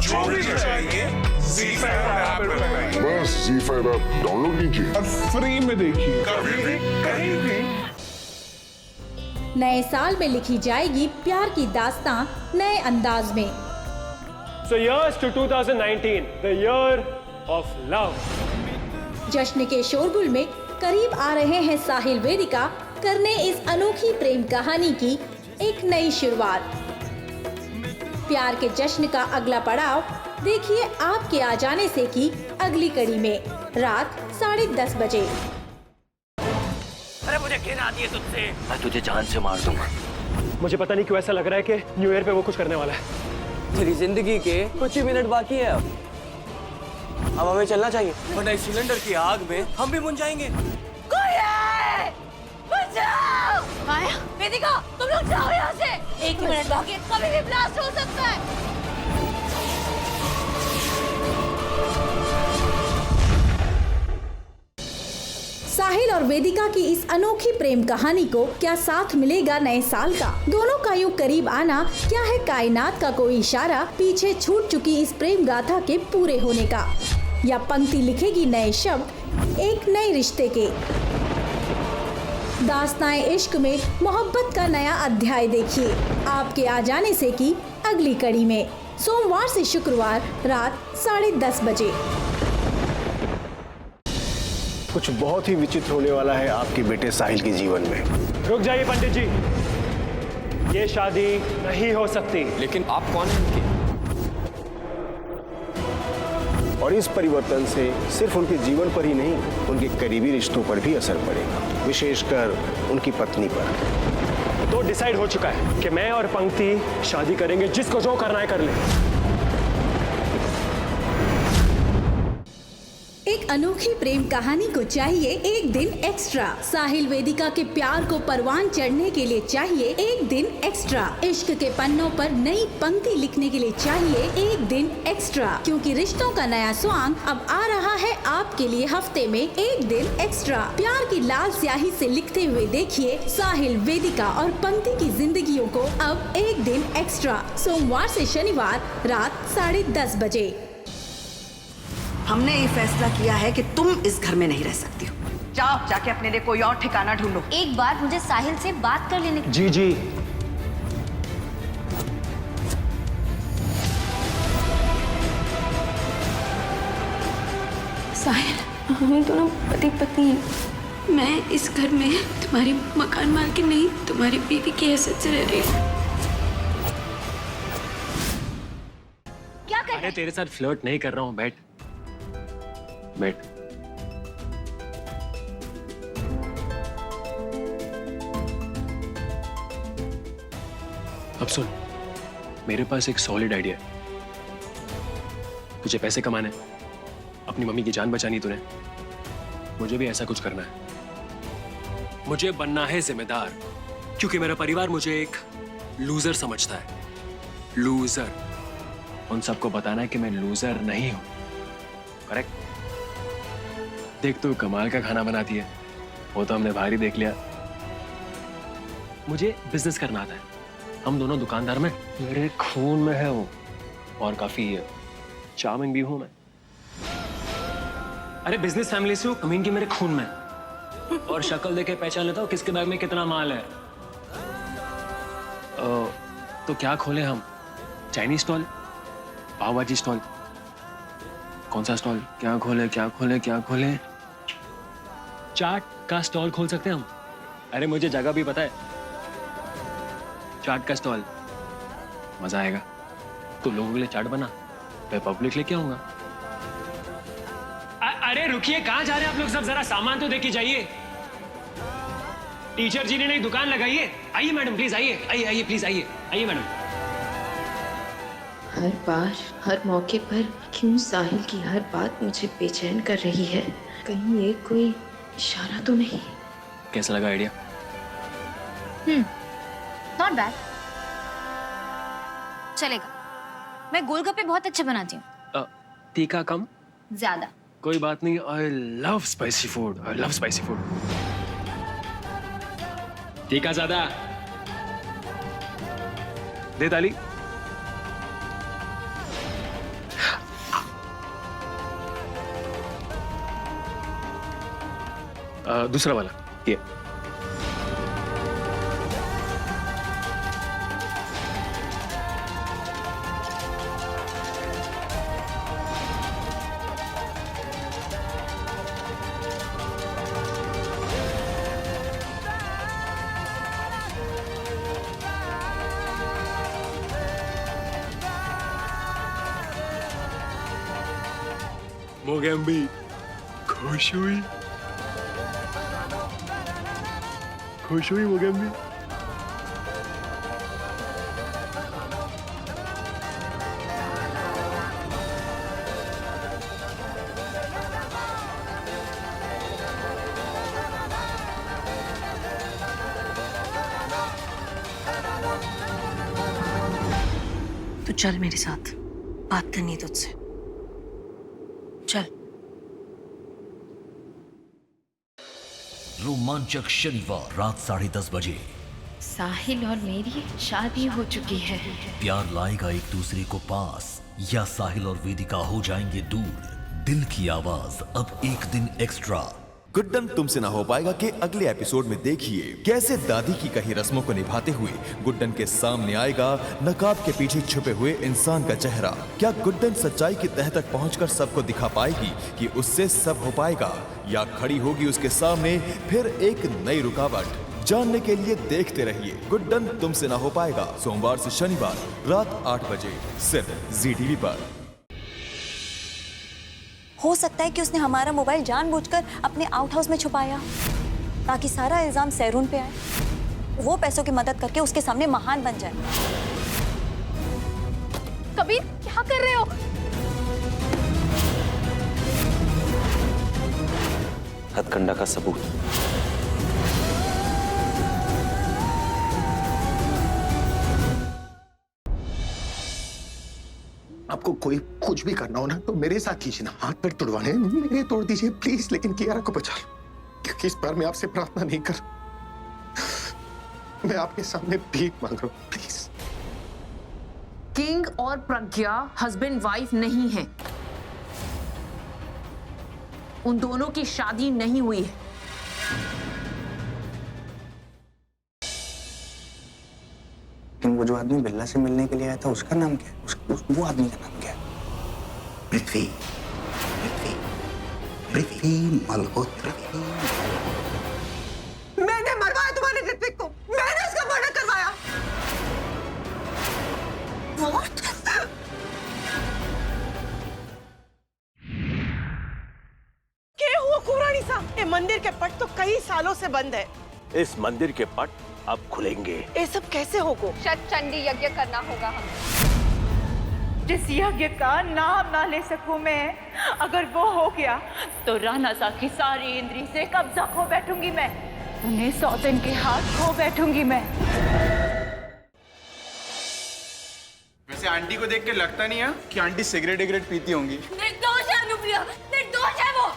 जो भी चाहिए ZEE5 ऐप पे पाइए। बस ZEE5 ऐप डाउनलोड कीजिए और फ्री में देखिए, कभी भी कहीं भी। नए साल में लिखी जाएगी प्यार की दास्तां नए अंदाज में। So here's to 2019, the year of love. जश्न के शोरगुल में करीब आ रहे हैं साहिल वेदिका करने इस अनोखी प्रेम कहानी की एक नई शुरुआत। प्यार के जश्न का अगला पड़ाव देखिए आपके आ जाने से की अगली कड़ी में रात 10:30 बजे। अरे मुझे घिन आती है तुझसे। मैं तुझे जान से मार दूंगा। मुझे पता नहीं क्यों ऐसा लग रहा है कि न्यू ईयर पे वो कुछ करने वाला है। तेरी जिंदगी के कुछ ही मिनट बाकी है अब हमें चलना चाहिए, वरना इस सिलेंडर की आग में हम भी बुझ जाएंगे। कोई है! बचाओ! माया, वेदिका, तुम लोग जाओ यहाँ से। एक ही मिनट बाकी है, कभी भी ब्लास्ट हो सकता है। साहिल और वेदिका की इस अनोखी प्रेम कहानी को क्या साथ मिलेगा नए साल का? दोनों का यूं करीब आना क्या है कायनात का कोई इशारा पीछे छूट चुकी इस प्रेम गाथा के पूरे होने का? या पंक्ति लिखेगी नए शब्द एक नए रिश्ते के? दास्ताए इश्क में मोहब्बत का नया अध्याय देखिए आपके आ जाने से की अगली कड़ी में सोमवार से शुक्रवार रात 10:30 बजे। कुछ बहुत ही विचित्र होने वाला है आपके बेटे साहिल के जीवन में। रुक जाइए पंडित जी, ये शादी नहीं हो सकती। लेकिन आप कौन हैं इनके? और इस परिवर्तन से सिर्फ उनके जीवन पर ही नहीं, उनके करीबी रिश्तों पर भी असर पड़ेगा, विशेषकर उनकी पत्नी पर। तो डिसाइड हो चुका है कि मैं और पंक्ति शादी करेंगे, जिसको जो करना है कर ले। एक अनोखी प्रेम कहानी को चाहिए एक दिन एक्स्ट्रा। साहिल वेदिका के प्यार को परवान चढ़ने के लिए चाहिए एक दिन एक्स्ट्रा। इश्क के पन्नों पर नई पंक्ति लिखने के लिए चाहिए एक दिन एक्स्ट्रा, क्योंकि रिश्तों का नया स्वांग अब आ रहा है आपके लिए हफ्ते में एक दिन एक्स्ट्रा। प्यार की लाल स्याही से लिखते हुए देखिए साहिल वेदिका और पंक्ति की जिंदगियों को अब एक दिन एक्स्ट्रा, सोमवार से शनिवार रात 10:30 बजे। हमने ये फैसला किया है कि तुम इस घर में नहीं रह सकती हो। जाओ जाके अपने लिए कोई और ठिकाना ढूंढो। एक बार मुझे साहिल से बात कर लेने। जी जी। साहिल, हम दोनों पति पत्नी हैं। मैं इस घर में तुम्हारी मकान मालकिन नहीं, तुम्हारी बीवी की हैसियत से रह रही हूँ। क्या कर? अरे तेरे साथ फ्लर्ट नहीं कर रहा हूँ, बैठ बैठ। अब सुन, मेरे पास एक सॉलिड आइडिया है। तुझे पैसे कमाने, अपनी मम्मी की जान बचानी तूने, मुझे भी ऐसा कुछ करना है। मुझे बनना है जिम्मेदार, क्योंकि मेरा परिवार मुझे एक लूजर समझता है। लूजर। उन सबको बताना है कि मैं लूजर नहीं हूं। करेक्ट? देख तू कमाल का खाना बनाती है, वो तो हमने बाहर ही देख लिया। मुझे बिजनेस करना आता है, हम दोनों दुकानदार में, मेरे खून में है वो, और काफी चार्मिंग भी हूं मैं। अरे बिजनेस फैमिली से हूं, कमीन की मेरे खून में, और शक्ल देके पहचान लेता हूं किसके बैग में कितना माल है। तो क्या खोले हम? चाइनीज स्टॉल, पाव भाजी स्टॉल, कौन सा स्टॉल? क्या खोले क्या खोले क्या खोले? चाट का स्टॉल खोल सकते हैं हम। अरे मुझे जगह भी पता है, चाट का स्टॉल, मजा आएगा। तो लोगों के लिए चाट बना, मैं पब्लिक लेके आऊंगा। अरे रुकिए, कहाँ जा रहे हैं आप लोग सब? जरा सामान तो देके जाइए। टीचर जी ने नई दुकान लगाई है। आइए मैडम प्लीज, आइए आइए आइए प्लीज, आइए आइए मैडम। हर बार हर मौके पर क्यों साहिल की हर बात मुझे बेचैन कर रही है? कहीं ये कोई इशारा तो नहीं? कैसा लगा आइडिया? नॉट बैड, चलेगा। मैं गोलगप्पे बहुत अच्छे बनाती हूँ। तीखा कम? ज्यादा। कोई बात नहीं, I love spicy food, I love spicy food. तीखा ज्यादा दे ताली। दूसरा वाला ये। मोगेम्बी खुश हुई मोगेम्बी। तू चल मेरे साथ, बात करनी है तुझसे। चल। रोमांचक शनिवार रात 10:30 बजे। साहिल और मेरी शादी हो चुकी है। प्यार लाएगा एक दूसरे को पास या साहिल और वेदिका हो जाएंगे दूर। दिल की आवाज अब एक दिन एक्स्ट्रा। गुड्डन तुमसे ना हो पाएगा के अगले एपिसोड में देखिए कैसे दादी की कही रस्मों को निभाते हुए गुड्डन के सामने आएगा नकाब के पीछे छुपे हुए इंसान का चेहरा। क्या गुड्डन सच्चाई की तह तक पहुंचकर सबको दिखा पाएगी कि उससे सब हो पाएगा, या खड़ी होगी उसके सामने फिर एक नई रुकावट। जानने के लिए देखते रहिए गुड्डन तुमसे ना हो पाएगा, सोमवार से शनिवार रात 8 बजे सिर्फ जी टीवी पर। हो सकता है कि उसने हमारा मोबाइल जानबूझकर अपने आउट हाउस में छुपाया ताकि सारा इल्जाम सैरून पे आए, वो पैसों की मदद करके उसके सामने महान बन जाए। कबीर क्या कर रहे हो? हथकंडा का सबूत। आपको कोई कुछ भी करना हो ना तो मेरे साथ कीजिए ना, हाथ पैर तोड़वाने मेरे तोड़ दीजिए प्लीज, लेकिन कियारा को बचा लो, क्योंकि इस बार मैं आपसे प्रार्थना नहीं कर, मैं आपके सामने भीख मांग रहा हूं प्लीज। किंग और प्रज्ञा हस्बैंड वाइफ नहीं है, उन दोनों की शादी नहीं हुई है। वो जो आदमी बिल्ला से मिलने के लिए आया था उसका नाम क्या है? वो आदमी का नाम क्या है? पृथ्वी, पृथ्वी, पृथ्वी मल्होत्रा। मैंने मरवाया तुम्हारे ऋत्विक को, मैंने उसका मर्डर करवाया। क्या हुआ कुरानी साहब? ये मंदिर के पट तो कई सालों से बंद है। इस मंदिर के पट अब खुलेंगे। ये सब कैसे होगा? शत चंडी यज्ञ करना होगा हमें। जिस यज्ञ का नाम ना ले सकूं मैं, अगर वो हो गया तो राणा साहब की सारी इंद्री से कब्जा खो बैठूंगी मैं, उन्हें सौतन के हाथ खो बैठूंगी मैं। वैसे आंटी को देख के लगता नहीं है कि आंटी सिगरेट पीती होंगी। निर्दोष है अनुप्रिया, निर्दोष है वो।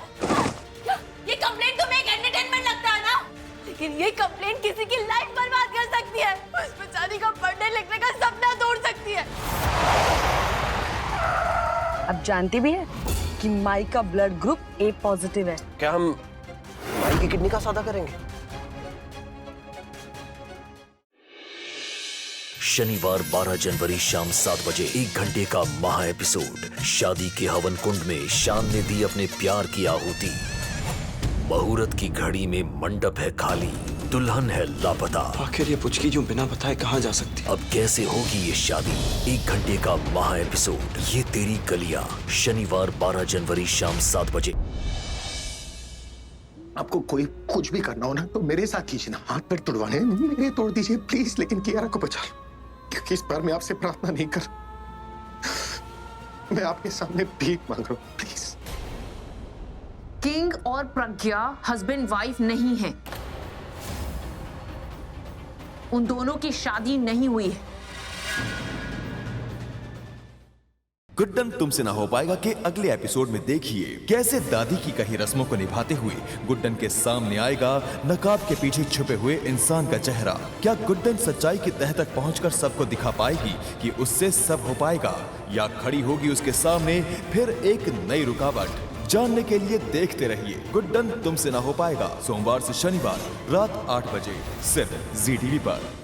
ये कंप्लेंट तुम्हें एक एंटरटेनमेंट लगता है ना, लेकिन ये कंप्लेंट किसी की लाइफ बर्बाद कर सकती है, उस बेचारी का पढ़ने लिखने का सपना तोड़ सकती है। अब जानती भी है कि माई का ब्लड ग्रुप ए पॉजिटिव है। क्या हम माई की किडनी का सौदा करेंगे? शनिवार 12 जनवरी शाम 7 बजे 1 घंटे का महा एपिसोड। शादी के हवन कुंड में शान ने दी अपने प्यार की आहुति। मुहूर्त की घड़ी में मंडप है खाली, दुल्हन है लापता। आखिर ये पुचकी जो बिना बताए कहाँ जा सकती? अब कैसे होगी ये शादी? 1 घंटे का महा एपिसोड ये तेरी कलियां, शनिवार 12 जनवरी शाम 7 बजे। आपको कोई कुछ भी करना हो ना तो मेरे साथ कीजिए ना, हाथ पैर तोड़वाने मेरे तोड़ दीजिए प्लीज, लेकिन कियारा को बचा लो, क्योंकि इस बार मैं आपसे प्रार्थना नहीं कर, मैं आपके सामने भीख मांग रहा हूं प्लीज। किंग और प्रज्ञा हस्बैंड वाइफ नहीं है, उन दोनों की शादी नहीं हुई है। गुड्डन तुमसे ना हो पाएगा के अगले एपिसोड में देखिए कैसे दादी की कही रस्मों को निभाते हुए गुड्डन के सामने आएगा नकाब के पीछे छुपे हुए इंसान का चेहरा। क्या गुड्डन सच्चाई की तह तक पहुंचकर सबको दिखा पाएगी कि उससे सब हो पाएगा, या खड़ी होगी उसके सामने फिर एक नई रुकावट। जानने के लिए देखते रहिए गुड्डन तुमसे ना हो पाएगा, सोमवार से शनिवार रात 8 बजे सिर्फ ZTV पर।